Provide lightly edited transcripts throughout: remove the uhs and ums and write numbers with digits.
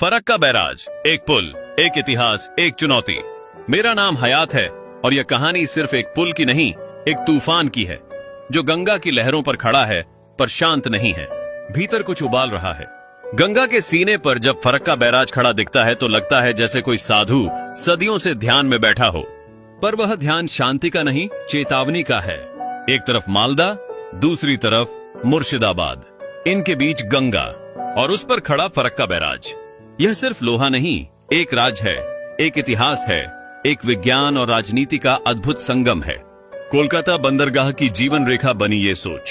Farakka barrage, एक पुल, एक इतिहास, एक चुनौती। मेरा नाम हयात है और यह कहानी सिर्फ एक पुल की नहीं, एक तूफान की है जो गंगा की लहरों पर खड़ा है पर शांत नहीं है। भीतर कुछ उबाल रहा है। गंगा के सीने पर जब फरक्का बैराज खड़ा दिखता है तो लगता है जैसे कोई साधु सदियों से ध्यान में बैठा हो, पर वह ध्यान शांति का नहीं, चेतावनी का है। एक तरफ मालदा, दूसरी तरफ मुर्शिदाबाद, इनके बीच गंगा और उस पर खड़ा फरक्का बैराज। यह सिर्फ लोहा नहीं, एक राज है, एक इतिहास है, एक विज्ञान और राजनीति का अद्भुत संगम है। कोलकाता बंदरगाह की जीवन रेखा बनी ये सोच।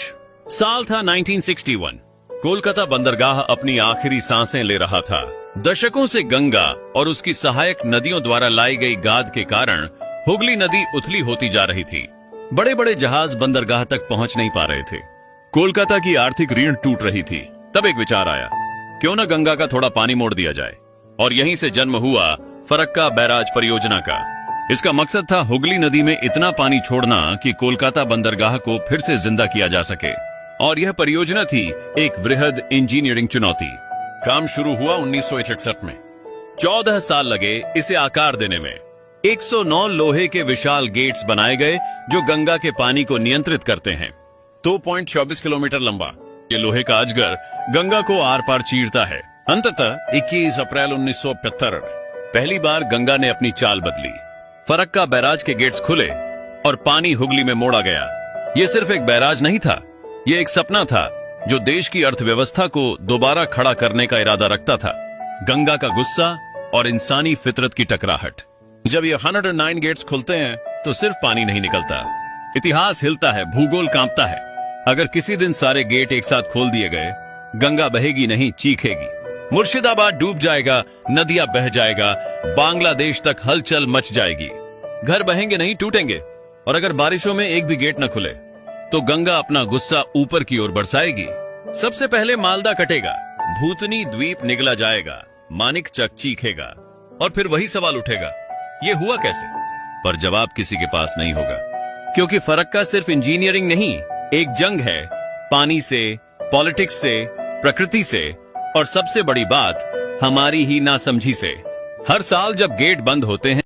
साल था 1961। कोलकाता बंदरगाह अपनी आखिरी सांसें ले रहा था। दशकों से गंगा और उसकी सहायक नदियों द्वारा लाई गई गाद के कारण हुगली नदी उथली होती जा रही थी। बड़े बड़े जहाज बंदरगाह तक पहुंच नहीं पा रहे थे। कोलकाता की आर्थिक रीढ़ टूट रही थी। तब एक विचार आया, क्यों न गंगा का थोड़ा पानी मोड़ दिया जाए। और यहीं से जन्म हुआ फरक्का बैराज परियोजना का। इसका मकसद था हुगली नदी में इतना पानी छोड़ना कि कोलकाता बंदरगाह को फिर से जिंदा किया जा सके। और यह परियोजना थी एक वृहद इंजीनियरिंग चुनौती। काम शुरू हुआ 1961 में। 14 साल लगे इसे आकार देने में। 109 लोहे के विशाल गेट्स बनाए गए जो गंगा के पानी को नियंत्रित करते हैं। 2.24 किलोमीटर लंबा ये लोहे का अजगर गंगा को आर पार चीरता है। अंततः 21 अप्रैल 1975 पहली बार गंगा ने अपनी चाल बदली। फरक्का बैराज के गेट्स खुले और पानी हुगली में मोड़ा गया। ये सिर्फ एक बैराज नहीं था, ये एक सपना था जो देश की अर्थव्यवस्था को दोबारा खड़ा करने का इरादा रखता था। गंगा का गुस्सा और इंसानी फितरत की टकराहट। जब ये 109 गेट्स खुलते हैं तो सिर्फ पानी नहीं निकलता, इतिहास हिलता है, भूगोल कांपता है। अगर किसी दिन सारे गेट एक साथ खोल दिए गए, गंगा बहेगी नहीं, चीखेगी। मुर्शिदाबाद डूब जाएगा, नदियां बह जाएगा, बांग्लादेश तक हलचल मच जाएगी। घर बहेंगे नहीं, टूटेंगे। और अगर बारिशों में एक भी गेट न खुले तो गंगा अपना गुस्सा ऊपर की ओर बरसाएगी। सबसे पहले मालदा कटेगा, भूतनी द्वीप निगला जाएगा, मानिकचक चीखेगा। और फिर वही सवाल उठेगा, ये हुआ कैसे? पर जवाब किसी के पास नहीं होगा, क्योंकि फरक्का सिर्फ इंजीनियरिंग नहीं, एक जंग है, पानी से, पॉलिटिक्स से, प्रकृति से और सबसे बड़ी बात, हमारी ही नासमझी से। हर साल जब गेट बंद होते हैं